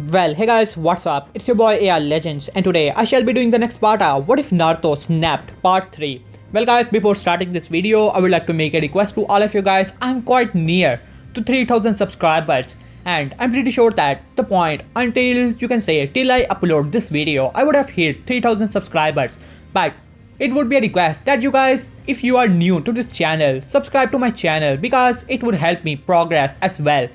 Well, hey guys, what's up? It's your boy AR Legends, and today I shall be doing the next part of What If Naruto Snapped Part 3. Well guys, before starting this video, I would like to make a request to all of you guys. I'm quite near to 3000 subscribers, and I'm pretty sure that the point until you can say till I upload this video, I would have hit 3000 subscribers. But it would be a request that you guys, if you are new to this channel, subscribe to my channel because it would help me progress as well.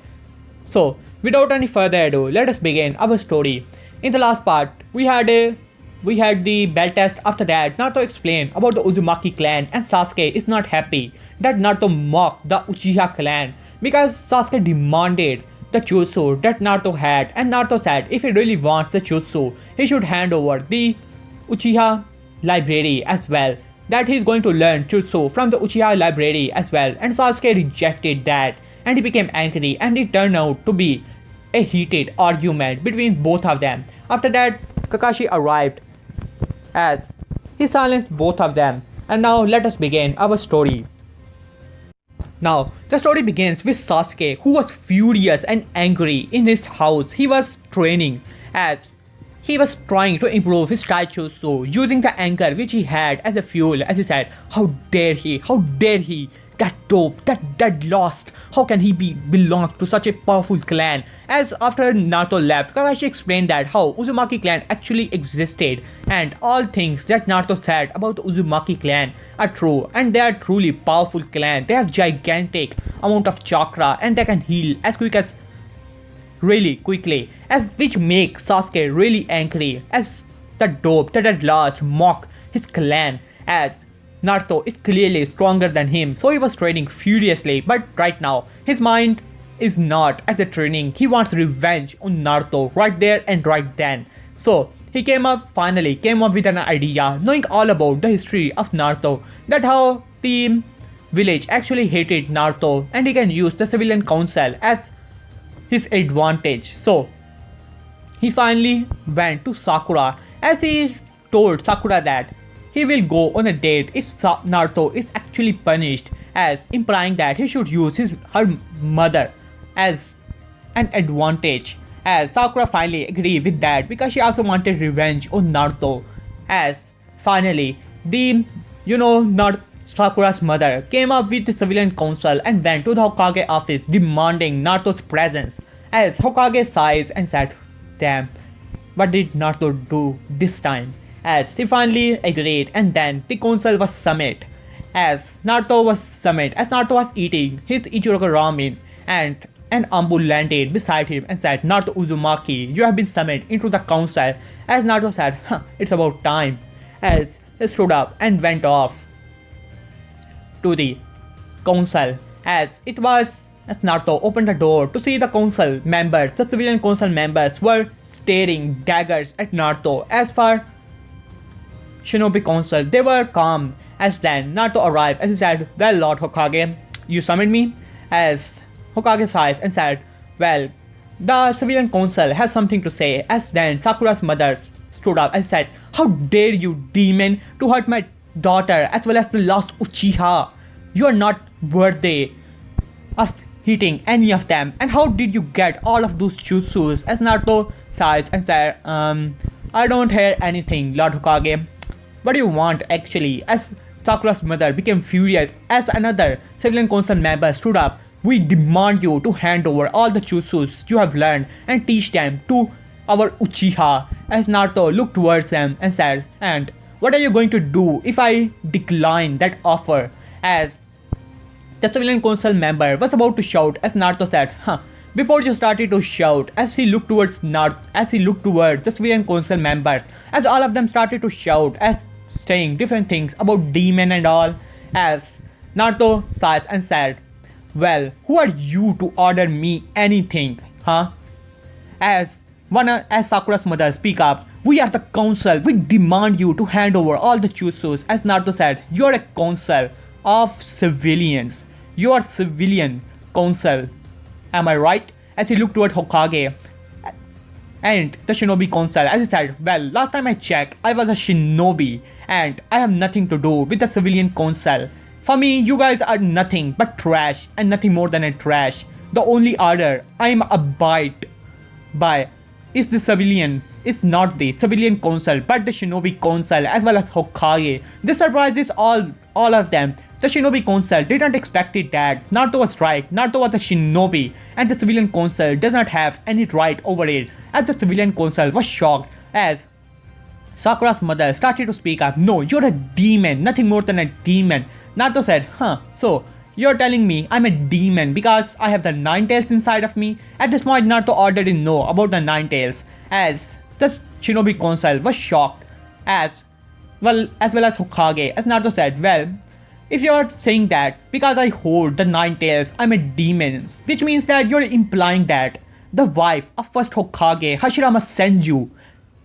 So, without any further ado, let us begin our story. In the last part, we had the bell test. After that, Naruto explained about the Uzumaki clan, and Sasuke is not happy that Naruto mocked the Uchiha clan because Sasuke demanded the jutsu that Naruto had, and Naruto said if he really wants the jutsu, he should hand over the Uchiha library as well. That he is going to learn jutsu from the Uchiha library as well, and Sasuke rejected that. And he became angry, and it turned out to be a heated argument between both of them. After that, Kakashi arrived as he silenced both of them. And now let us begin our story. Now, the story begins with Sasuke, who was furious and angry in his house. He was training as he was trying to improve his taijutsu using the anchor which he had as a fuel. As he said, how dare he, that dope, that lost, how can he belong to such a powerful clan? As after Naruto left, Kakashi explained that how Uzumaki clan actually existed, and all things that Naruto said about the Uzumaki clan are true, and they are truly powerful clan. They have gigantic amount of chakra, and they can heal as really quickly, as which make Sasuke really angry as the dope that had lost mock his clan, as Naruto is clearly stronger than him, so he was training furiously. But right now, his mind is not at the training. He wants revenge on Naruto right there and right then. So he finally came up with an idea, knowing all about the history of Naruto, that how the village actually hated Naruto, and he can use the civilian council as his advantage. So he finally went to Sakura, as he told Sakura that he will go on a date if Naruto is actually punished, as implying that he should use her mother as an advantage. As Sakura finally agreed with that because she also wanted revenge on Naruto. As finally Sakura's mother came up with the civilian council and went to the Hokage office demanding Naruto's presence. As Hokage sighs and said, damn, what did Naruto do this time? As he finally agreed, and then the council was summoned. As Naruto was eating his Ichiroko ramen, and an Ambu landed beside him and said, Naruto Uzumaki, you have been summoned into the council. As Naruto said, it's about time. As he stood up and went off to the council. As Naruto opened the door to see the council members, the civilian council members were staring daggers at Naruto. As for Shinobi Council, they were calm. As then Naruto arrived, as he said, well Lord Hokage, you summoned me? As Hokage sighs and said, well, the civilian council has something to say. As then Sakura's mother stood up and said, how dare you, demon, to hurt my daughter as well as the lost Uchiha? You are not worthy of hitting any of them, and how did you get all of those jutsus? As Naruto sighs and said, I don't hear anything, Lord Hokage. What do you want actually? As Sakura's mother became furious as another civilian council member stood up, we demand you to hand over all the jutsus you have learned and teach them to our Uchiha. As Naruto looked towards them and said, and what are you going to do if I decline that offer? As the civilian council member was about to shout, as Naruto said, before you started to shout, as he looked towards the civilian council members, as all of them started to shout, as saying different things about demon and all. As Naruto sighs and said, well, who are you to order me anything, As Sakura's mother speak up, we are the council, we demand you to hand over all the jutsus. As Naruto said, you are a council of civilians, you are civilian council, am I right? As he looked toward Hokage and the Shinobi Council, as he said, well, last time I checked, I was a shinobi and I have nothing to do with the civilian council. For me, you guys are nothing but trash and nothing more than a trash. The only order I am abide by is the civilian, is not the civilian council but the shinobi council as well as Hokage. This surprises all of them. The shinobi council didn't expect it that Naruto was right, Naruto was the shinobi and the civilian council does not have any right over it, as the civilian council was shocked as Sakura's mother started to speak up. No, you're a demon, nothing more than a demon. Naruto said, huh, so you're telling me I'm a demon because I have the nine tails inside of me? At this point, Naruto already know about the nine tails, as the shinobi council was shocked as well as Hokage. As Naruto said, well, if you're saying that because I hold the nine tails, I'm a demon, which means that you're implying that the wife of first Hokage, Hashirama Senju,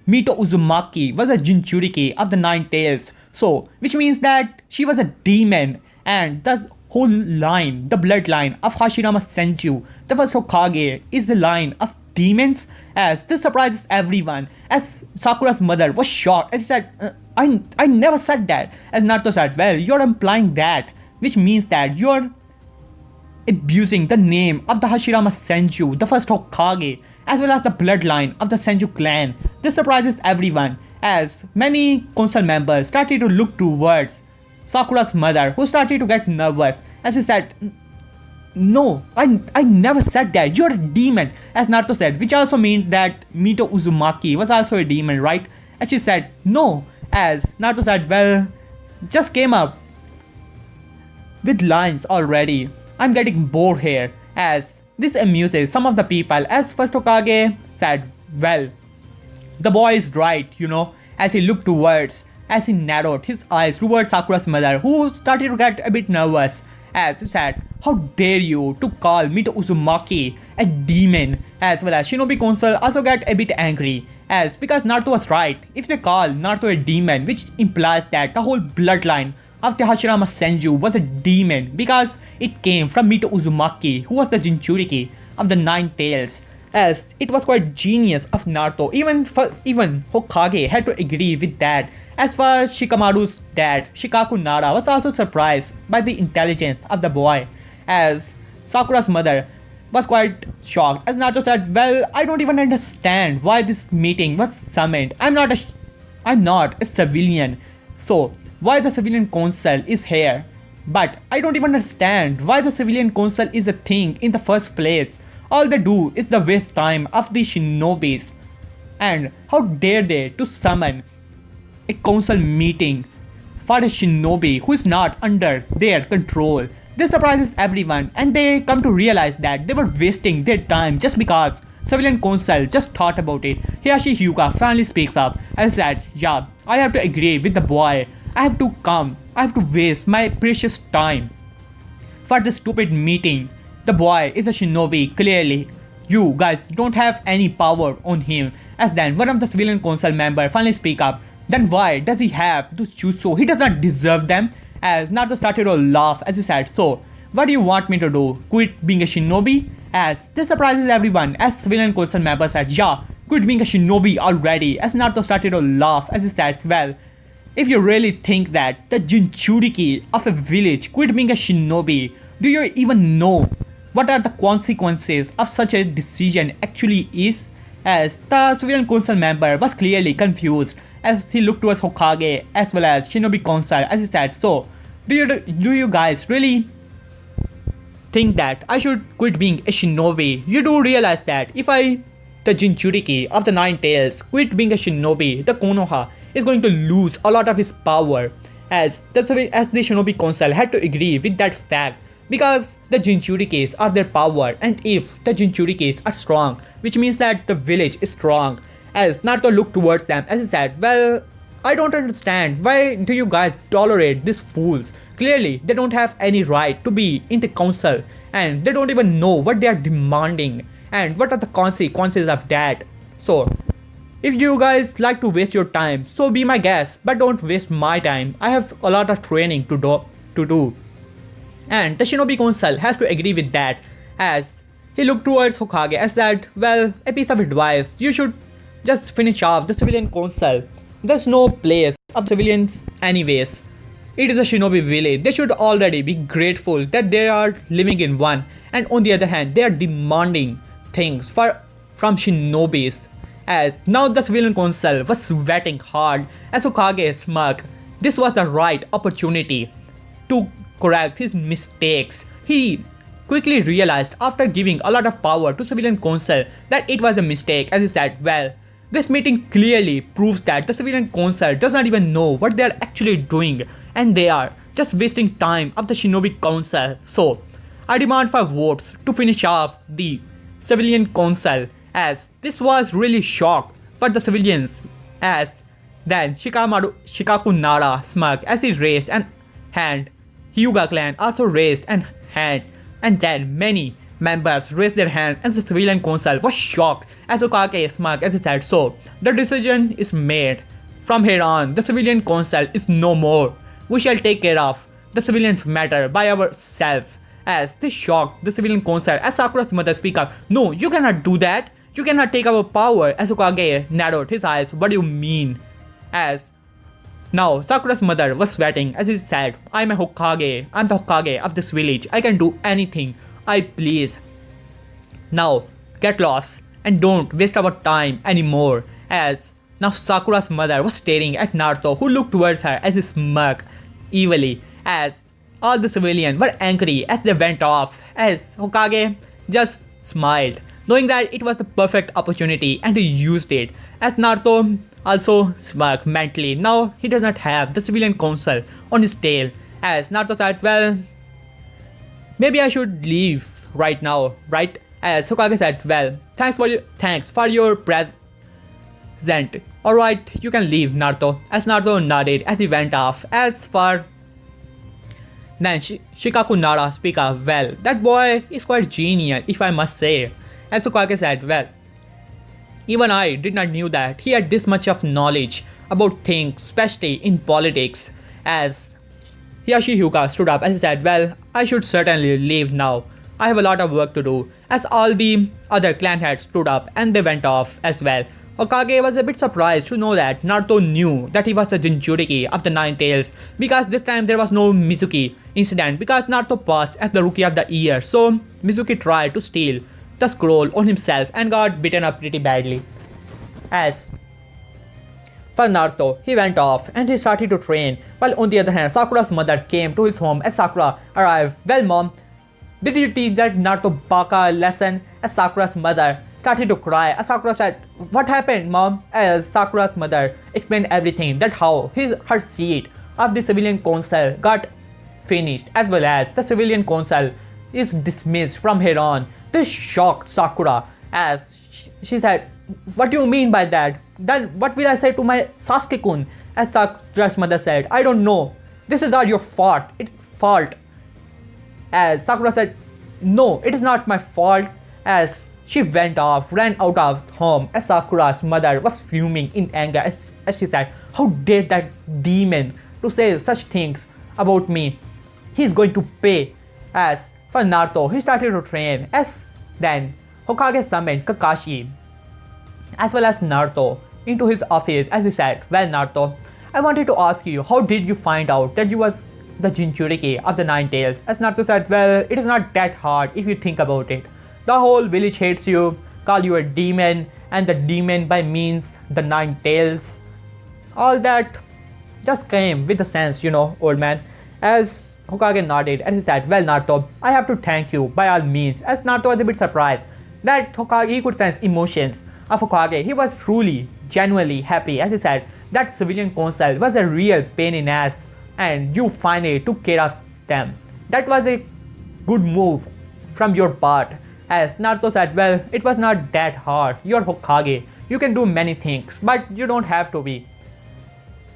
Mito Uzumaki, was a Jinchuriki of the nine tails. So, which means that she was a demon, and the whole line, the bloodline of Hashirama Senju, the first Hokage, is the line of demons. As this surprises everyone, as Sakura's mother was shocked and said, I never said that. As Naruto said, well, you're implying that, which means that you're abusing the name of the Hashirama Senju, the first Hokage, as well as the bloodline of the Senju clan. This surprises everyone, as many council members started to look towards Sakura's mother, who started to get nervous as she said, no, I never said that, you're a demon. As Naruto said, which also means that Mito Uzumaki was also a demon, right? As she said, no. As Naruto said, well, just came up with lines already. I'm getting bored here. As this amuses some of the people, as first Hokage said, well, the boy is right, as he looked towards, as he narrowed his eyes towards Sakura's mother, who started to get a bit nervous, as he said, how dare you to call Mito Uzumaki a demon, as well as Shinobi Council also get a bit angry, as because Naruto was right. If they call Naruto a demon, which implies that the whole bloodline of the Hashirama Senju was a demon because it came from Mito Uzumaki, who was the Jinchuriki of the nine tails. As it was quite genius of Naruto, even Hokage had to agree with that. As far as Shikamaru's dad, Shikaku Nara, was also surprised by the intelligence of the boy, as Sakura's mother was quite shocked. As Naruto said, well, I don't even understand why this meeting was summoned. I'm not a civilian, so why the civilian council is here? But I don't even understand why the civilian council is a thing in the first place. All they do is the waste time of the shinobis. And how dare they to summon a council meeting for a shinobi who is not under their control. This surprises everyone, and they come to realize that they were wasting their time just because civilian council just thought about it. Hiyashi Hyuga finally speaks up and said, yeah, I have to agree with the boy. I have to waste my precious time for this stupid meeting. The boy is a shinobi, clearly. You guys don't have any power on him. As then one of the civilian council members finally speak up. Then why does he have those jutsu? He does not deserve them. As Naruto started to laugh as he said, so what do you want me to do? Quit being a shinobi? As this surprises everyone, as civilian council member said, yeah, quit being a shinobi already. As Naruto started to laugh as he said, well, if you really think that the Jinchuriki of a village quit being a shinobi, do you even know what are the consequences of such a decision actually is? As the civilian council member was clearly confused as he looked towards Hokage as well as Shinobi Council as he said, so do you guys really think that I should quit being a shinobi? You do realize that if the Jinchuriki of the nine tails quit being a shinobi, the Konoha is going to lose a lot of his power, as the Shinobi Council had to agree with that fact, because the Jinchurikis are their power, and if the Jinchurikis are strong, which means that the village is strong. As Naruto looked towards them as he said, well, I don't understand, why do you guys tolerate these fools? Clearly they don't have any right to be in the council, and they don't even know what they are demanding and what are the consequences of that. So if you guys like to waste your time, so be my guest, but don't waste my time. I have a lot of training to do. And the Shinobi Council has to agree with that, as he looked towards Hokage and said, well, a piece of advice, you should just finish off the civilian council. There's no place of civilians anyways. It is a shinobi village. They should already be grateful that they are living in one, and on the other hand, they are demanding things from shinobis. as now the civilian council was sweating hard as Hokage smirked. This was the right opportunity to correct his mistakes. He quickly realized after giving a lot of power to civilian council that it was a mistake, as he said, well, this meeting clearly proves that the civilian council does not even know what they are actually doing and they are just wasting time of the shinobi council. So I demand for votes to finish off the civilian council, as this was really shock for the civilians. As then Shikaku Nara smirked as he raised an hand. Hyuga clan also raised an hand, and then many members raised their hand and the civilian council was shocked as Hokage smirked as he said, so the decision is made. From here on, the civilian council is no more. We shall take care of the civilians matter by ourselves. As this shocked the civilian council as Sakura's mother speak up, no, you cannot do that. You cannot take our power. As Hokage narrowed his eyes, what do you mean? As now Sakura's mother was sweating as he said, I'm a Hokage. I'm the Hokage of this village. I can do anything I please. Now get lost and don't waste our time anymore. As now Sakura's mother was staring at Naruto, who looked towards her as he smirked evilly. As all the civilians were angry as they went off, as Hokage just smiled, knowing that it was the perfect opportunity and he used it. As Naruto also smirked mentally, now he does not have the civilian council on his tail. As Naruto thought, well, maybe I should leave right now, right? As Hokage said, well, thanks for your present. Alright, you can leave, Naruto. As Naruto nodded as he went off. As for then Shikaku Nara speak up, well, that boy is quite genius, if I must say. As Hokage said, well, even I did not knew that he had this much of knowledge about things, especially in politics. As Hiyashi Hyuga stood up as he said, well, I should certainly leave now. I have a lot of work to do. As all the other clan heads stood up and they went off as well. Hokage was a bit surprised to know that Naruto knew that he was a Jinchuriki of the Nine Tails, because this time there was no Mizuki incident because Naruto passed as the Rookie of the Year, so Mizuki tried to steal the scroll on himself and got beaten up pretty badly. As for Naruto, he went off and he started to train, while on the other hand Sakura's mother came to his home as Sakura arrived. Well mom, did you teach that Naruto baka lesson? As Sakura's mother started to cry, as Sakura said, what happened mom? As Sakura's mother explained everything, that how her seat of the civilian council got finished, as well as the civilian council is dismissed from here on. This shocked Sakura as she said, what do you mean by that? Then what will I say to my Sasuke-kun? As Sakura's mother said, I don't know. This is not your fault. It's fault. As Sakura said, no, it is not my fault. As she went off, ran out of home, as Sakura's mother was fuming in anger as she said, how dare that demon to say such things about me? He's going to pay. As for Naruto, he started to train. As then Hokage summoned Kakashi as well as Naruto into his office as he said, well Naruto, I wanted to ask you, how did you find out that you was the Jinchuriki of the Nine Tails? As Naruto said, well, it is not that hard if you think about it. The whole village hates you, call you a demon, and the demon by means the Nine Tails. All that just came with the sense, old man. As Hokage nodded and he said, well Naruto, I have to thank you by all means. As Naruto was a bit surprised that Hokage could sense emotions of Hokage. He was truly, genuinely happy as he said, that civilian council was a real pain in ass and you finally took care of them. That was a good move from your part. As Naruto said, well, it was not that hard. You're Hokage. You can do many things, but you don't have to be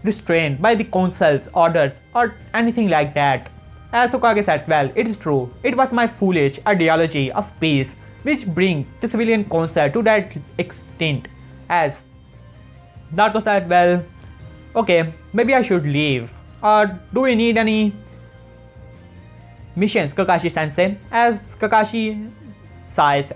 restrained by the council's orders or anything like that. As Hokage said, well, it is true. It was my foolish ideology of peace which bring the civilian council to that extent. As Naruto said, well, okay, maybe I should leave. Or do we need any missions, Kakashi sensei? As Kakashi sighs,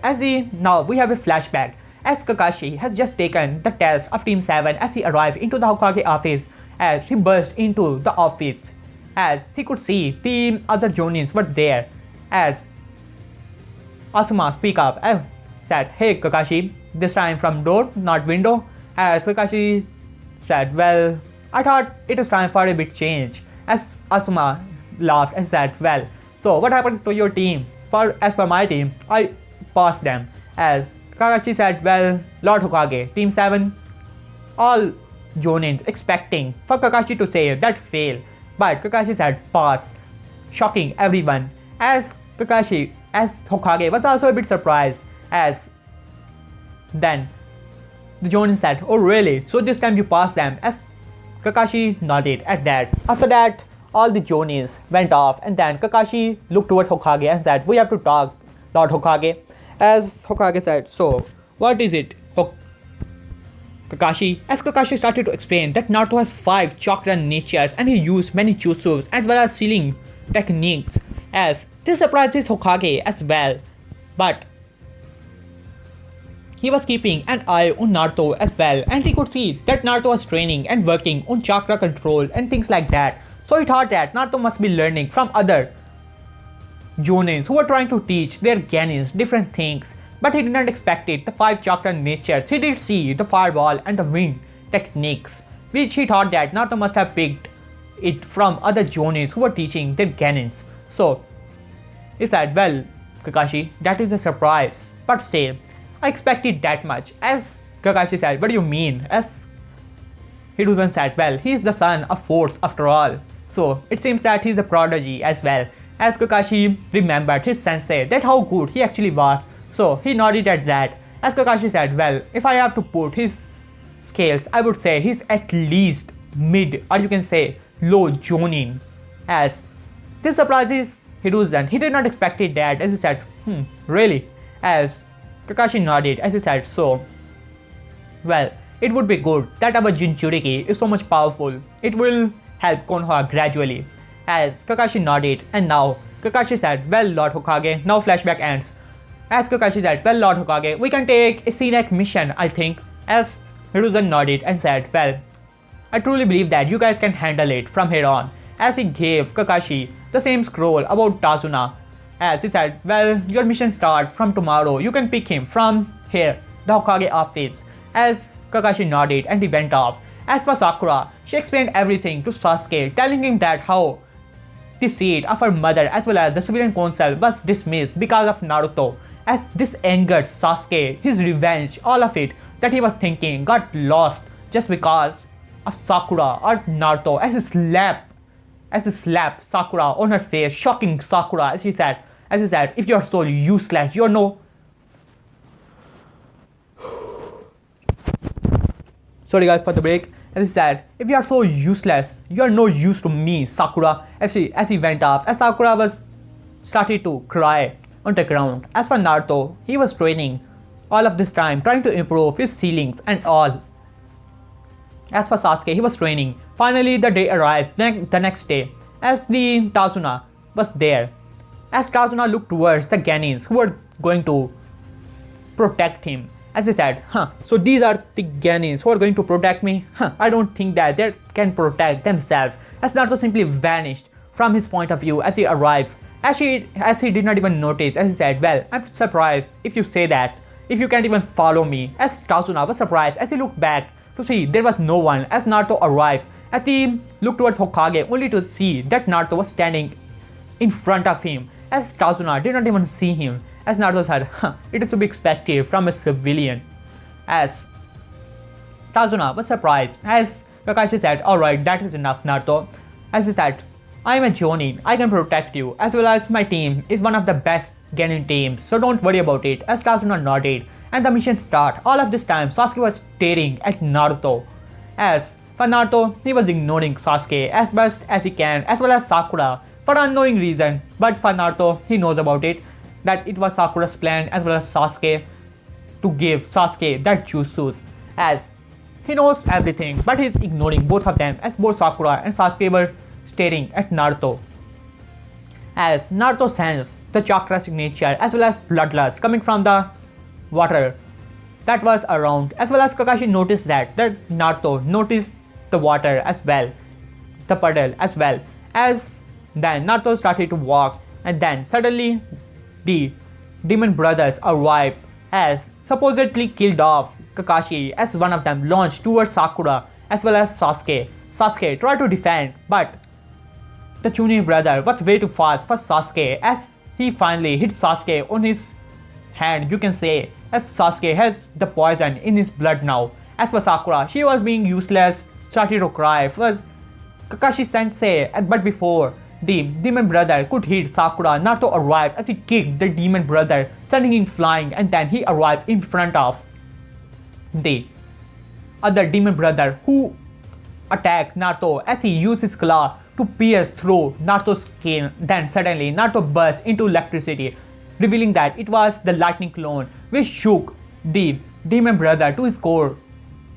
now we have a flashback. As Kakashi has just taken the test of Team 7 as he arrived into the Hokage office. As he burst into the office, as he could see the other Jonins were there. As Asuma speak up and said, hey Kakashi, this time from door, not window, as Kakashi said, well, I thought it is time for a bit change. As Asuma laughed and said, well, so what happened to your team? As for my team, I passed them. As Kakashi said, well, Lord Hokage, Team 7, all Jonins expecting for Kakashi to say that fail, but Kakashi said pass, shocking everyone. As Hokage was also a bit surprised, as then the Jonin said, oh really, so this time you passed them, as Kakashi nodded at that. After that, all the Jonins went off, and then Kakashi looked towards Hokage and said, we have to talk, Lord Hokage. As Hokage said, so what is it, Kakashi? As Kakashi started to explain that Naruto has 5 chakra natures and he used many jutsus as well as sealing techniques, as this surprises Hokage as well, but he was keeping an eye on Naruto as well, and he could see that Naruto was training and working on chakra control and things like that. So he thought that Naruto must be learning from other Jonins who were trying to teach their Genins different things, but he did not expect it, the 5 chakra natures. He did see the fireball and the wind techniques, which he thought that Naruto must have picked it from other Jonins who were teaching their Genins. So he said, well, Kakashi, that is a surprise, but still, I expected that much. As Kakashi said, what do you mean? As Hiruzen said, well, he is the son of Force after all. So it seems that he is a prodigy as well. As Kakashi remembered his sensei, that how good he actually was. So he nodded at that. As Kakashi said, well, if I have to put his scales, I would say he's at least mid, or you can say low Jonin. As this surprises Hiruzen, he did not expect it that, as he said, really? As Kakashi nodded as he said, so, well, it would be good that our Jinchuriki is so much powerful. It will help Konoha gradually. As Kakashi nodded, and now Kakashi said, well, Lord Hokage, now flashback ends. As Kakashi said, well, Lord Hokage, we can take a scenic mission, I think. As Hiruzen nodded and said, well, I truly believe that you guys can handle it from here on. As he gave Kakashi the same scroll about Tazuna. As he said, well, your mission starts from tomorrow. You can pick him from here, the Hokage office. As Kakashi nodded and he went off. As for Sakura, she explained everything to Sasuke, telling him that how the seat of her mother as well as the civilian council was dismissed because of Naruto. As this angered Sasuke, his revenge, all of it that he was thinking got lost just because of Sakura or Naruto. As he slapped Sakura on her face, shocking Sakura, as he said, if you're so useless, you're no. Sorry guys for the break. As he said, if you are so useless, you are no use to me, Sakura. As he went off, as Sakura was started to cry on the ground. As for Naruto, he was training all of this time, trying to improve his ceilings and all. As for Sasuke, he was training. Finally, the day arrived the next day, as the Tazuna was there. As Tazuna looked towards the Genins who were going to protect him. As he said, so these are the Genins who are going to protect me? I don't think that they can protect themselves. As Naruto simply vanished from his point of view as he arrived. As he did not even notice, as he said, well, I'm surprised if you say that, if you can't even follow me. As Tazuna was surprised as he looked back to see there was no one as Naruto arrived. As he looked towards Hokage only to see that Naruto was standing in front of him. As Tazuna did not even see him. As Naruto said, it is to be expected from a civilian. As Tazuna was surprised, as Kakashi said, alright, that is enough, Naruto. As he said, I am a Jonin, I can protect you, as well as my team is one of the best Genin teams, so don't worry about it. As Tazuna nodded, and the mission started. All of this time, Sasuke was staring at Naruto. As for Naruto, he was ignoring Sasuke as best as he can, as well as Sakura, for unknowing reason. But for Naruto, he knows about it, that it was Sakura's plan as well as Sasuke to give Sasuke that jutsus. As he knows everything, but he's ignoring both of them, as both Sakura and Sasuke were staring at Naruto. As Naruto sensed the chakra signature as well as bloodlust coming from the water that was around, as well as Kakashi noticed that Naruto noticed the water as well, the puddle as well. As then Naruto started to walk, and then suddenly the demon brothers arrived. As supposedly killed off Kakashi as one of them launched towards Sakura as well as Sasuke. Sasuke tried to defend, but the Chunin brother was way too fast for Sasuke as he finally hit Sasuke on his hand, you can say, as Sasuke has the poison in his blood now. As for Sakura, she was being useless, started to cry for Kakashi sensei, but before the demon brother could hit Sakura, Naruto arrived as he kicked the demon brother, sending him flying, and then he arrived in front of the other demon brother who attacked Naruto as he used his claw to pierce through Naruto's skin. Then suddenly Naruto burst into electricity, revealing that it was the lightning clone which shook the demon brother to his core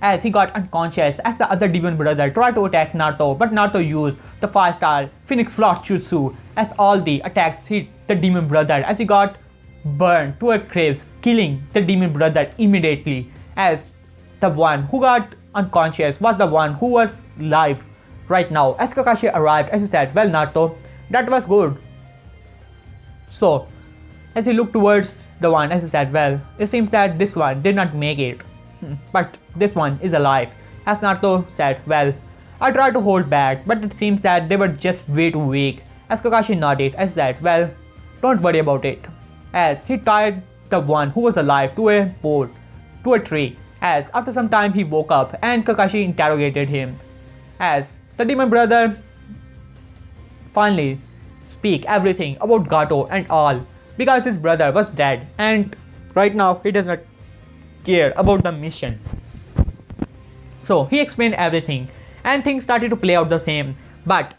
as he got unconscious as the other demon brother tried to attack Naruto, but Naruto used the 5-star Phoenix Frost Jutsu as all the attacks hit the demon brother as he got burned to a crisp, killing the demon brother immediately, as the one who got unconscious was the one who was live right now. As Kakashi arrived, as he said, well Naruto, that was good. So as he looked towards the one, as he said, well, it seems that this one did not make it, but this one is alive. As Naruto said, well, I tried to hold back, but it seems that they were just way too weak. As Kakashi nodded, as he said, well, don't worry about it. As he tied the one who was alive to a pole, to a tree. As after some time he woke up and Kakashi interrogated him. As the demon brother finally speak everything about Gato and all, because his brother was dead and right now he does not care about the mission. So he explained everything and things started to play out the same. But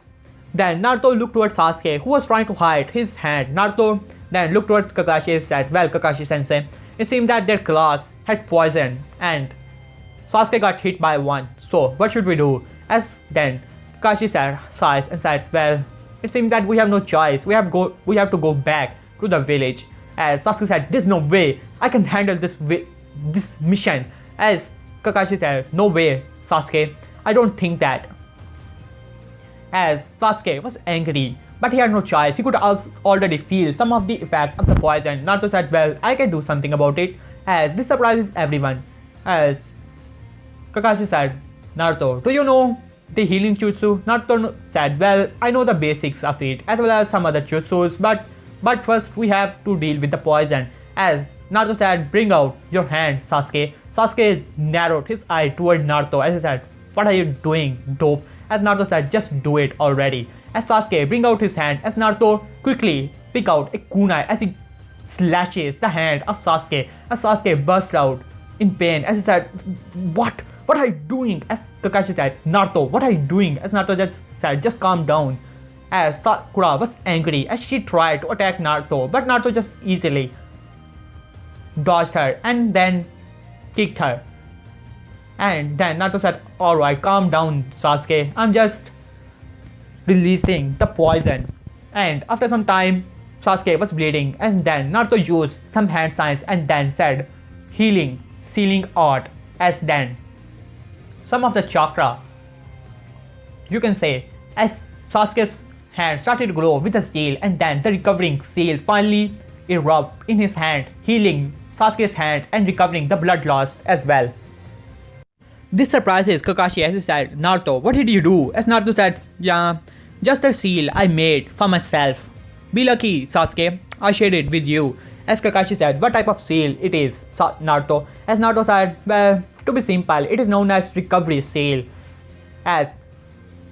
then Naruto looked towards Sasuke, who was trying to hide his hand. Naruto then looked towards Kakashi and said, well Kakashi sensei, it seemed that their claws had poison and Sasuke got hit by one. So what should we do? As then Kakashi sighs and said, well, it seems that we have no choice. We have to go back to the village. As Sasuke said, there's no way I can handle this mission. As Kakashi said, no way Sasuke, I don't think that. As Sasuke was angry, but he had no choice. He could already feel some of the effect of the poison. Naruto said, well, I can do something about it. As this surprises everyone. As Kakashi said, Naruto, do you know the healing jutsu? Naruto said, well, I know the basics of it as well as some other jutsus, but first we have to deal with the poison. As Naruto said, bring out your hand, Sasuke. Sasuke narrowed his eye toward Naruto as he said, what are you doing, dope? As Naruto said, just do it already. As Sasuke bring out his hand, as Naruto quickly pick out a kunai as he slashes the hand of Sasuke. As Sasuke burst out in pain as he said, what are you doing? As Kakashi said, Naruto, what are you doing? As Naruto just said, just calm down. As Sakura was angry as she tried to attack Naruto, but Naruto just easily dodged her and then kicked her. And then Naruto said, alright, calm down Sasuke, I'm just releasing the poison. And after some time, Sasuke was bleeding and then Naruto used some hand signs and then said, healing, sealing art. As then some of the chakra, you can say, as Sasuke's hand started to glow with the seal and then the recovering seal finally erupted in his hand, healing Sasuke's hand and recovering the blood lost as well. This surprises Kakashi as he said, Naruto, what did you do? As Naruto said, yeah, just the seal I made for myself. Be lucky, Sasuke, I shared it with you. As Kakashi said, what type of seal it is, Naruto? As Naruto said, well, to be simple, it is known as recovery seal, as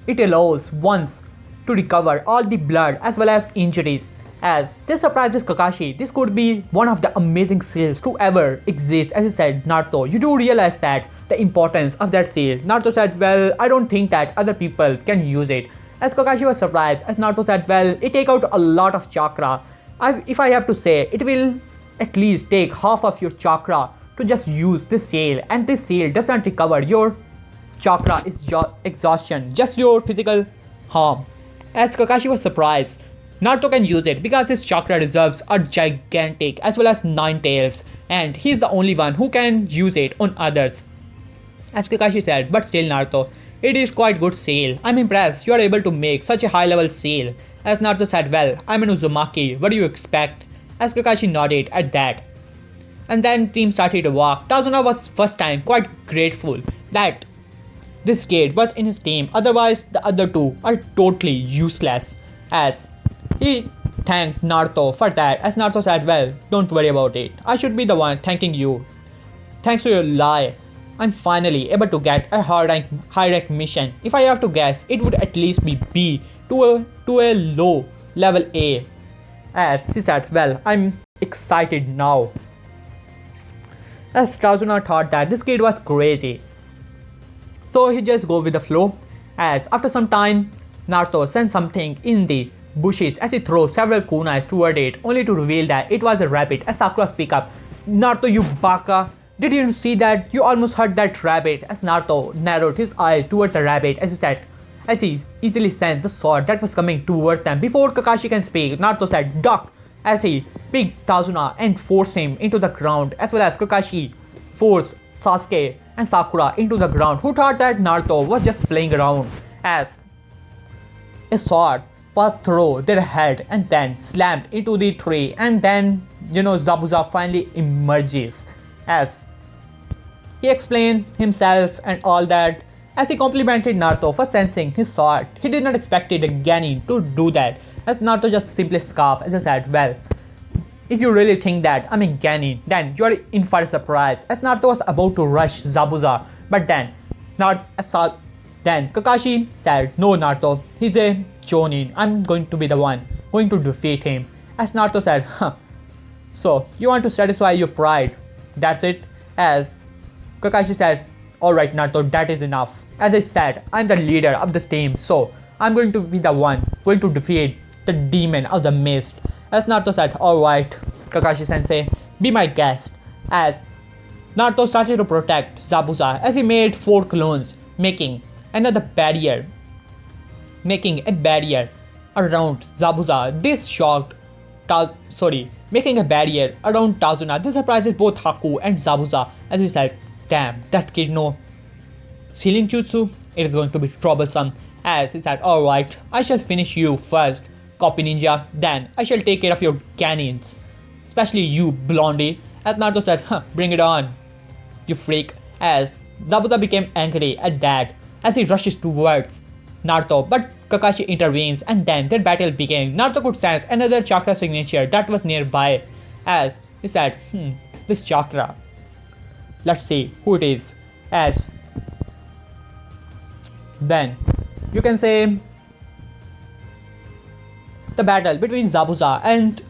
it allows ones to recover all the blood as well as injuries. As this surprises Kakashi, this could be one of the amazing seals to ever exist. As he said, Naruto, you do realize that the importance of that seal? Naruto said, well, I don't think that other people can use it. As Kakashi was surprised, as Naruto said, well, it take out a lot of chakra. If I have to say, it will at least take half of your chakra to just use this seal, and this seal does not recover your chakra exhaustion, just your physical harm. As Kakashi was surprised, Naruto can use it because his chakra reserves are gigantic as well as 9 tails, and he's the only one who can use it on others. As Kakashi said, but still Naruto, it is quite good seal. I'm impressed you are able to make such a high level seal. As Naruto said, well, I'm an Uzumaki, what do you expect? As Kakashi nodded at that. and then team started to walk. Tazuna was first time quite grateful that this kid was in his team, otherwise the other two are totally useless, as he thanked Naruto for that, as Naruto said, well, don't worry about it, I should be the one thanking you. Thanks to your lie, I'm finally able to get a high rank mission. If I have to guess, it would at least be B to a low level A. As he said, well, I'm excited now. As Tazuna thought that this kid was crazy, so he just go with the flow. As after some time, Naruto sends something in the bushes as he throws several kunais toward it, only to reveal that it was a rabbit. As Sakura speaks up, Naruto, you baka! Did you see that? You almost hurt that rabbit. As Naruto narrowed his eyes towards the rabbit as he easily sent the sword that was coming towards them. Before Kakashi can speak, Naruto said, duck! As he picked Tazuna and forced him into the ground, as well as Kakashi forced Sasuke and Sakura into the ground, who thought that Naruto was just playing around, as a sword passed through their head and then slammed into the tree, and then Zabuza finally emerges, as he explained himself and all that, as he complimented Naruto for sensing his sword. He did not expect a Genin to do that, as Naruto just simply scoffed as he said, well, if you really think that I'm a Genin, then you are in for a surprise. As Naruto was about to rush Zabuza, but then Kakashi said, no Naruto, he's a Jonin, I'm going to be the one going to defeat him. As Naruto said, huh, so you want to satisfy your pride, that's it? As Kakashi said, alright Naruto, that is enough. As I said, I'm the leader of this team, so I'm going to be the one going to defeat the demon of the mist. As Naruto said, alright Kakashi sensei, be my guest. As Naruto started to protect Zabuza as he made 4 clones, making a barrier around Zabuza. This shocked making a barrier around Tazuna. This surprises both Haku and Zabuza, as he said, damn, that kid know sealing jutsu, it is going to be troublesome. As he said, alright, I shall finish you first, Copy Ninja, then I shall take care of your cannons, especially you, Blondie. As Naruto said, huh, bring it on, you freak. As Zabuza became angry at that as he rushes towards Naruto, but Kakashi intervenes and then their battle began. Naruto could sense another chakra signature that was nearby, as he said, this chakra, let's see who it is. As then you can say the battle between Zabuza and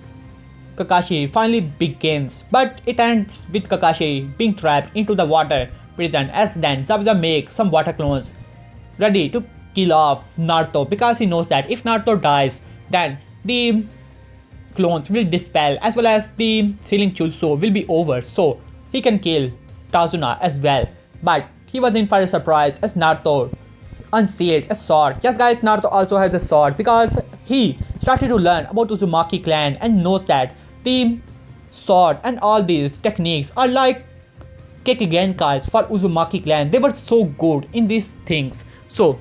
Kakashi finally begins, but it ends with Kakashi being trapped into the water prison. As then Zabuza makes some water clones ready to kill off Naruto, because he knows that if Naruto dies, then the clones will dispel as well as the sealing jutsu will be over, so he can kill Tazuna as well. But he was in for a surprise as Naruto unsealed a sword. Yes guys, Naruto also has a sword because he started to learn about Uzumaki clan and knows that the sword and all these techniques are like Kekigenkai for Uzumaki clan. They were so good in these things, so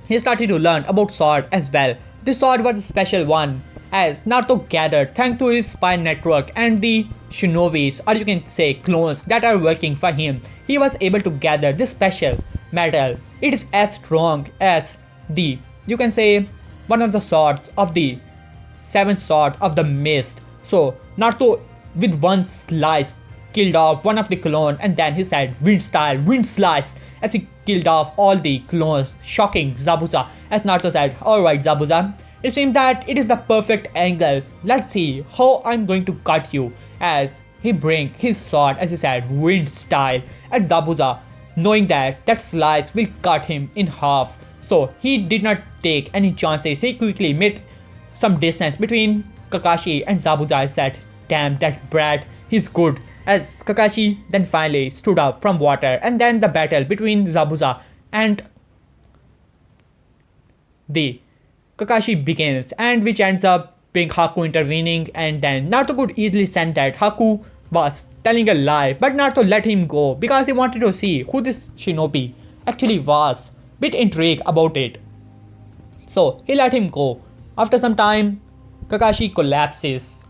he started to learn about sword as well. This sword was a special one, as Naruto gathered thanks to his spy network and the shinobis, or you can say clones, that are working for him. He was able to gather this special metal. It is as strong as the, you can say, one of the swords of the 7 swords of the mist. So Naruto with one slice killed off one of the clones, and then he said wind style, wind slice, as he killed off all the clones, shocking Zabuza. As Naruto said, alright Zabuza, it seems that it is the perfect angle, let's see how I'm going to cut you. As he bring his sword, as he said, wind style, as Zabuza, knowing that that slice will cut him in half, so he did not take any chances. He quickly made some distance between Kakashi and Zabuza. I said, damn, that brat, he's good. As Kakashi then finally stood up from water, and then the battle between Zabuza and the Kakashi begins, and which ends up being Haku intervening, and then Naruto could easily sense that Haku was telling a lie, but Naruto let him go because he wanted to see who this shinobi actually was. Bit intrigued about it, so he let him go. After some time, Kakashi collapses.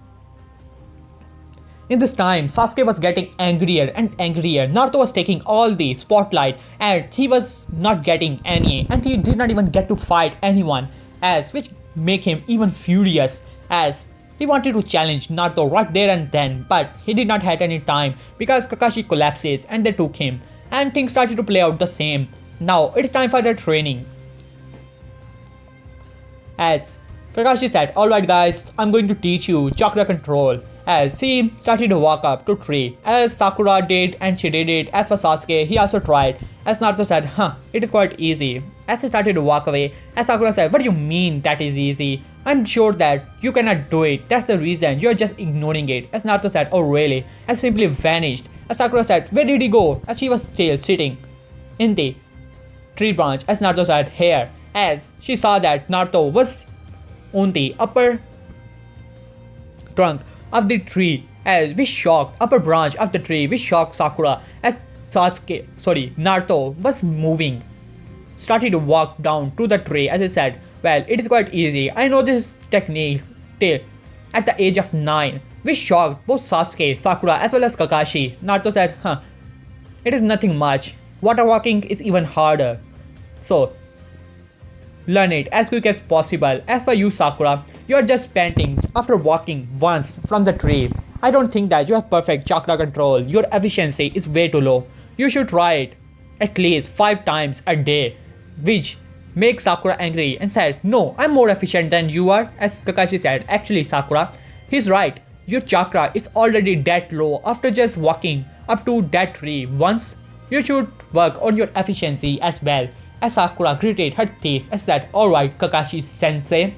In this time, Sasuke was getting angrier and angrier. Naruto was taking all the spotlight and he was not getting any, and he did not even get to fight anyone, as which make him even furious, as he wanted to challenge Naruto right there and then, but he did not have any time because Kakashi collapses and they took him, and things started to play out the same. Now it is time for their training. As Kakashi said, alright guys, I'm going to teach you chakra control. As he started to walk up to tree, as Sakura did, and she did it. As for Sasuke, he also tried. As Naruto said, it is quite easy. As he started to walk away, as Sakura said, what do you mean that is easy? I'm sure that you cannot do it. That's the reason you're just ignoring it. As Naruto said, oh really? As simply vanished. As Sakura said, where did he go? As she was still sitting in the tree branch. As Naruto said, here. As she saw that Naruto was on the upper trunk of the tree, as we shocked upper branch of the tree, we shocked Sakura, as Naruto was moving, started to walk down to the tree. As I said, well, it is quite easy. I know this technique till at the age of 9. We shocked both Sasuke, Sakura as well as Kakashi. Naruto said, it is nothing much. Water walking is even harder. So learn it as quick as possible. As for you, Sakura, you are just panting after walking once from the tree. I don't think that you have perfect chakra control. Your efficiency is way too low. You should try it at least 5 times a day, which makes Sakura angry and said, no, I'm more efficient than you are. As Kakashi said, actually Sakura, he's right. Your chakra is already that low after just walking up to that tree once. You should work on your efficiency as well. As Sakura gritted her teeth and said, alright Kakashi sensei.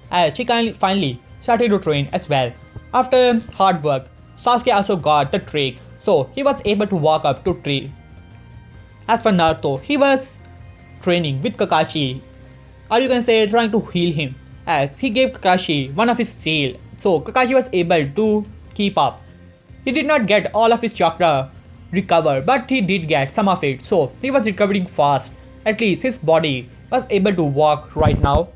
As she finally started to train as well. After hard work, Sasuke also got the trick, so he was able to walk up to tree. As for Naruto, he was training with Kakashi, or you can say trying to heal him, as he gave Kakashi one of his steel, so Kakashi was able to keep up. He did not get all of his chakra recover, but he did get some of it, so he was recovering fast. At least his body was able to walk right now.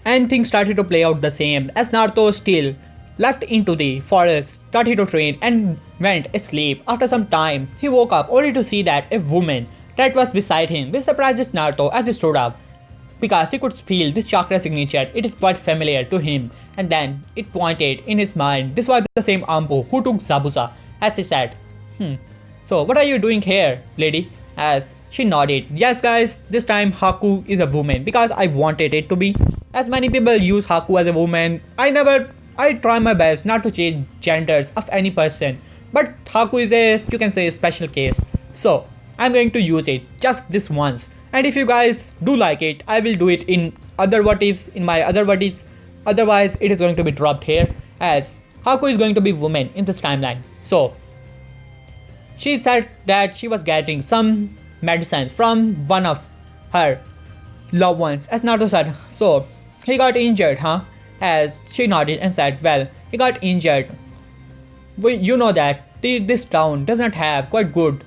And things started to play out the same, as Naruto still left into the forest, started to train and went asleep. After some time, he woke up only to see that a woman that was beside him, which surprises Naruto as he stood up, because he could feel this chakra signature. It is quite familiar to him, and then it pointed in his mind. This was the same Ampo who took Zabuza. As he said, so what are you doing here, lady? As she nodded, yes guys, this time Haku is a woman because I wanted it to be. As many people use Haku as a woman, I try my best not to change genders of any person, but Haku is a, you can say, a special case, so I'm going to use it just this once. And if you guys do like it, I will do it in other what ifs, in my other what ifs. Otherwise it is going to be dropped here, as Haku is going to be woman in this timeline. So she said that she was getting some medicines from one of her loved ones. As Naruto said, so he got injured, As she nodded and said, well, he got injured. You know that this town does not have quite good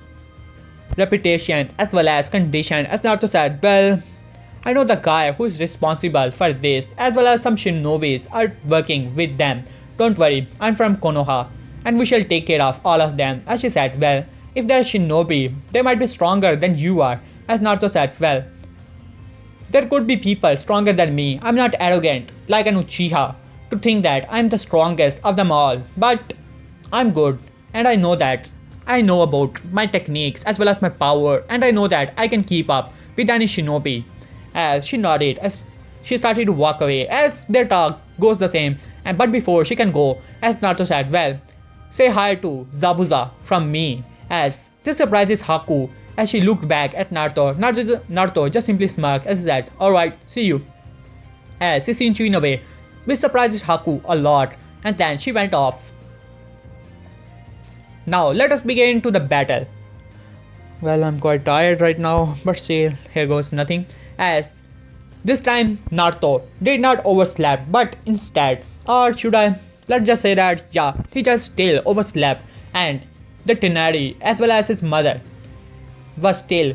reputation as well as condition. As Naruto said, well, I know the guy who is responsible for this, as well as some shinobis are working with them. Don't worry, I'm from Konoha and we shall take care of all of them. As she said, well, if they're shinobi, they might be stronger than you are. As Naruto said, well, there could be people stronger than me. I'm not arrogant like an Uchiha to think that I'm the strongest of them all, but I'm good, and I know that. I know about my techniques as well as my power, and I know that I can keep up with any shinobi. As she nodded, as she started to walk away, as their talk goes the same, but before she can go, as Naruto said, well, say hi to Zabuza from me. As this surprises Haku, as she looked back at Naruto. Naruto just simply smirked as he said, alright, see you. As she seen in a way, which surprises Haku a lot, and then she went off. Now let us begin to the battle. Well, I'm quite tired right now, but still, here goes nothing. As this time Naruto did not overslept, but instead, or should I, let's just say that, yeah, he just still overslept, and the Tenari as well as his mother was still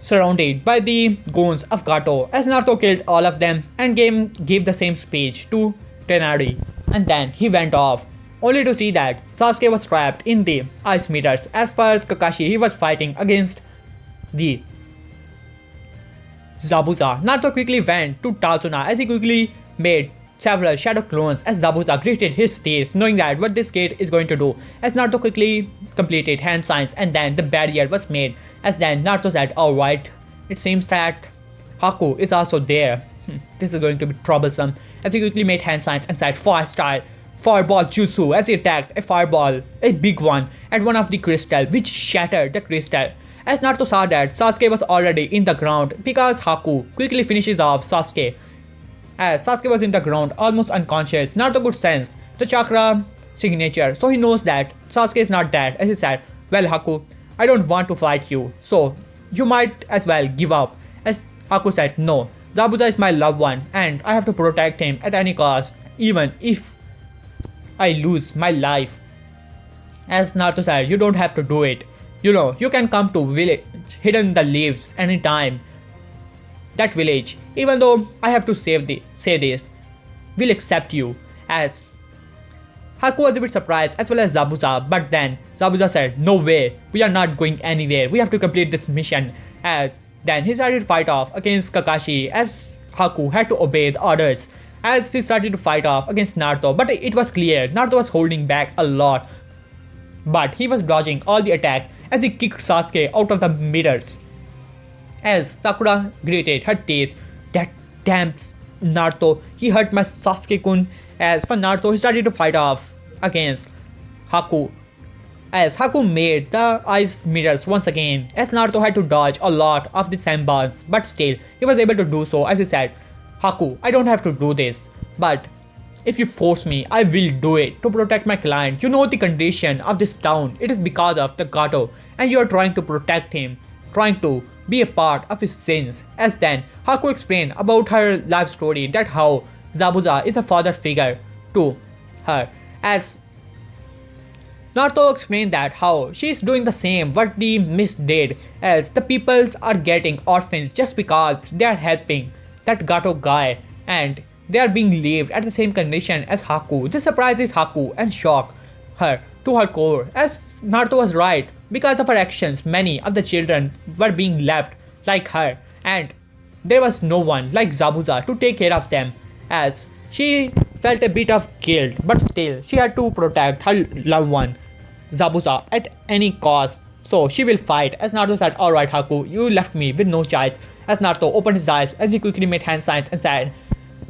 surrounded by the goons of Gato, as Naruto killed all of them and gave the same speech to Tenari, and then he went off, only to see that Sasuke was trapped in the ice meters. As per Kakashi, he was fighting against the Zabuza. Naruto quickly went to Tazuna as he quickly made several shadow clones as Zabuza gritted his teeth knowing that what this kid is going to do, as Naruto quickly completed hand signs and then the barrier was made, as then Naruto said, alright, it seems that Haku is also there. This is going to be troublesome, as he quickly made hand signs and said fire style, fireball jutsu, as he attacked a fireball, a big one, at one of the crystal which shattered the crystal. As Naruto saw that Sasuke was already in the ground because Haku quickly finishes off Sasuke. As Sasuke was in the ground almost unconscious, Naruto could sense the chakra signature, so he knows that Sasuke is not dead, as he said, well Haku, I don't want to fight you, so you might as well give up. As Haku said, no, Zabuza is my loved one and I have to protect him at any cost, even if I lose my life. As Naruto said, you don't have to do it. You know, you can come to village hidden in the leaves anytime. That village, even though I have to say this, will accept you. As Haku was a bit surprised as well as Zabuza, but then Zabuza said, no way, we are not going anywhere, we have to complete this mission. As then he started to fight off against Kakashi, as Haku had to obey the orders. As he started to fight off against Naruto, but it was clear Naruto was holding back a lot, but he was dodging all the attacks as he kicked Sasuke out of the mirrors. As Sakura gritted her teeth, that damn Naruto, he hurt my Sasuke-kun. As for Naruto, he started to fight off against Haku, as Haku made the ice mirrors once again, as Naruto had to dodge a lot of the sandbars, but still he was able to do so. As he said, Haku, I don't have to do this, but if you force me, I will do it to protect my client. You know the condition of this town, it is because of the Gato, and you are trying to protect him, trying to be a part of his sins. As then Haku explained about her life story, that how Zabuza is a father figure to her, as Naruto explained that how she is doing the same what the Mist did, as the peoples are getting orphans just because they are helping that Gato guy and they are being left at the same condition as Haku. This surprises Haku and shocked her to her core, as Naruto was right. Because of her actions, many of the children were being left like her, and there was no one like Zabuza to take care of them. As she felt a bit of guilt, but still she had to protect her loved one Zabuza at any cost, so she will fight. As Naruto said, alright Haku, you left me with no choice. As Naruto opened his eyes as he quickly made hand signs and said,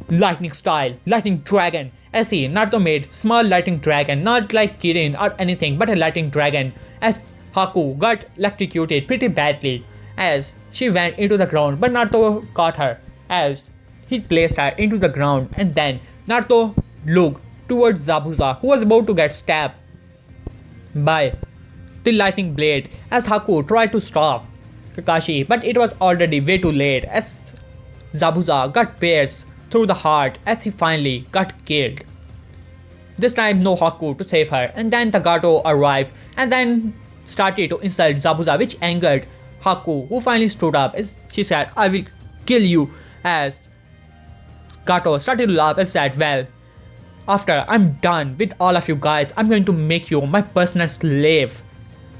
lightning style, lightning dragon. As Naruto made small lightning dragon, not like Kirin or anything, but a lightning dragon. As Haku got electrocuted pretty badly as she went into the ground, but Naruto caught her as he placed her into the ground, and then Naruto looked towards Zabuza, who was about to get stabbed by the lightning blade, as Haku tried to stop Kakashi, but it was already way too late, as Zabuza got pierced through the heart as he finally got killed. This time no Haku to save her, and then the Gato arrived and then started to insult Zabuza, which angered Haku, who finally stood up as she said, I will kill you. As Gato started to laugh and said, well, after I'm done with all of you guys, I'm going to make you my personal slave.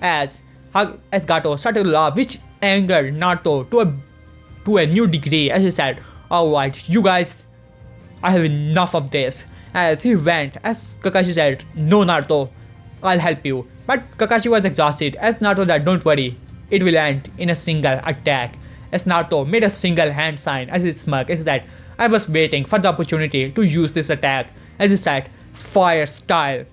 As Gato started to laugh, which angered Naruto to a new degree, as he said, alright, you guys, I have enough of this. As he went, as Kakashi said, no Naruto, I'll help you. But Kakashi was exhausted, as Naruto said, don't worry, it will end in a single attack. As Naruto made a single hand sign as he smirked, as he said, I was waiting for the opportunity to use this attack. As he said, fire style,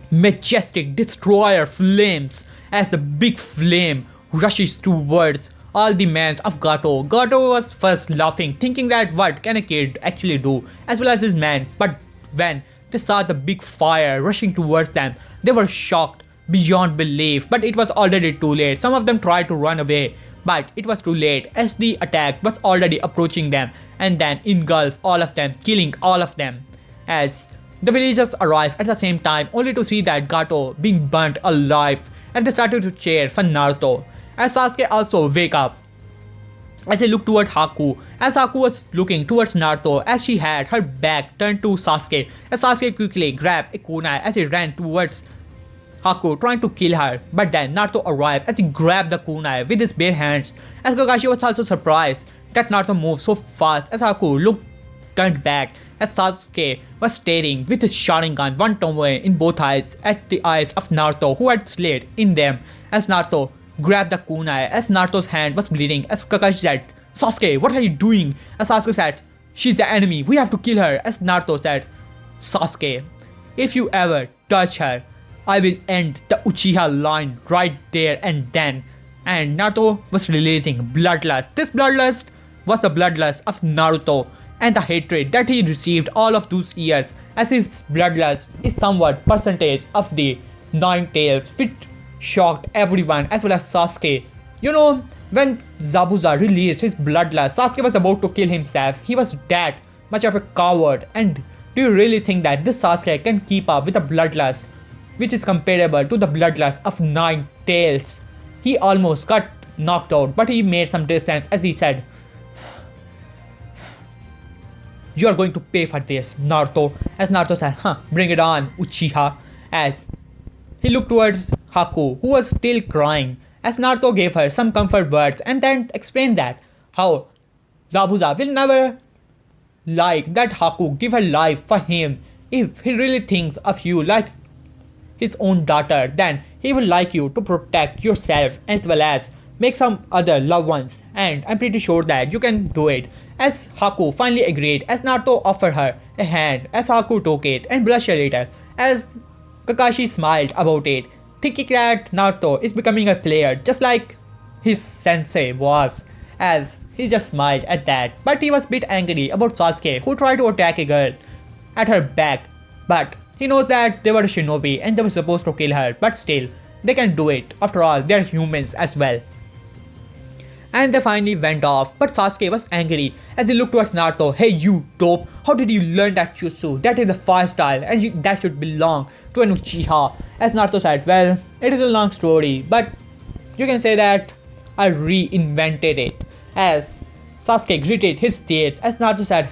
majestic destroyer flames, as the big flame rushes towards all the men of Gato. Gato was first laughing, thinking that what can a kid actually do, as well as his men, but when they saw the big fire rushing towards them, they were shocked beyond belief, but it was already too late. Some of them tried to run away, but it was too late as the attack was already approaching them and then engulfed all of them, killing all of them. As the villagers arrived at the same time, only to see that Gato being burnt alive, and they started to cheer for Naruto. As Sasuke also wake up as he looked toward Haku, as Haku was looking towards Naruto, as she had her back turned to Sasuke, as Sasuke quickly grabbed a kunai as he ran towards Haku, trying to kill her, but then Naruto arrived as he grabbed the kunai with his bare hands, as Kakashi was also surprised that Naruto moved so fast as Haku turned back as Sasuke was staring with his Sharingan one tomoe in both eyes at the eyes of Naruto who had slit in them as Naruto grabbed the kunai as Naruto's hand was bleeding as Kakashi said, "Sasuke, what are you doing?" As Sasuke said, "She's the enemy, we have to kill her." As Naruto said, "Sasuke, if you ever touch her, I will end the Uchiha line right there and then." And Naruto was releasing bloodlust. This bloodlust was the bloodlust of Naruto and the hatred that he received all of those years, as his bloodlust is somewhat percentage of the 9 tails, which shocked everyone as well as Sasuke. You know, when Zabuza released his bloodlust, Sasuke was about to kill himself. He was that much of a coward. And do you really think that this Sasuke can keep up with the bloodlust, which is comparable to the bloodlust of 9 tails? He almost got knocked out, but he made some distance as he said, "You are going to pay for this, Naruto." As Naruto said, "Bring it on, Uchiha." As he looked towards Haku, who was still crying, as Naruto gave her some comfort words and then explained that how Zabuza will never like that Haku give her life for him. If he really thinks of you like his own daughter, then he will like you to protect yourself as well as make some other loved ones, and I'm pretty sure that you can do it." As Haku finally agreed, as Naruto offered her a hand, as Haku took it and blushed a little, as Kakashi smiled about it, thinking that Naruto is becoming a player just like his sensei was, as he just smiled at that. But he was a bit angry about Sasuke, who tried to attack a girl at her back, but he knows that they were a shinobi and they were supposed to kill her, but still, they can do it. After all, they are humans as well. And they finally went off, but Sasuke was angry as he looked towards Naruto. "Hey you dope, how did you learn that jutsu? That is a fire style and that should belong to an Uchiha." As Naruto said, "Well, it is a long story, but you can say that I reinvented it." As Sasuke gritted his teeth as Naruto said,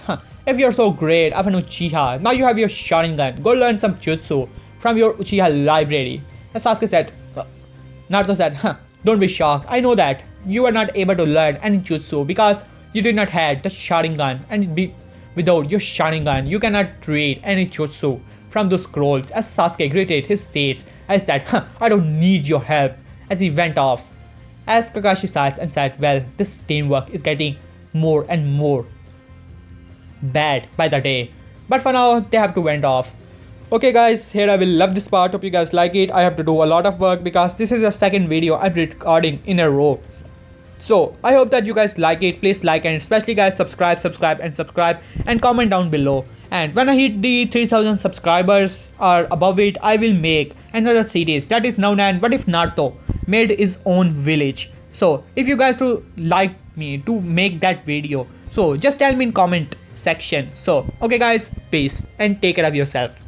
"If you're so great of an Uchiha, now you have your Sharingan, go learn some jutsu from your Uchiha library." As Sasuke said, Naruto said, "Don't be shocked, I know that you are not able to learn any jutsu because you did not have the Sharingan, and without your Sharingan, you cannot read any jutsu from those scrolls." As Sasuke gritted his teeth, I said, "I don't need your help," as he went off. As Kakashi sat and said, "Well, this teamwork is getting more and more bad by the day." But for now, they have to went off. Okay guys, here I will love this part. Hope you guys like it. I have to do a lot of work because this is the second video I'm recording in a row. So I hope that you guys like it. Please like, and especially guys subscribe and comment down below. And when I hit the 3000 subscribers or above it, I will make another series that is known as What If Naruto Made His Own Village. So if you guys would like me to make that video, so just tell me in comment section. So okay guys, peace and take care of yourself.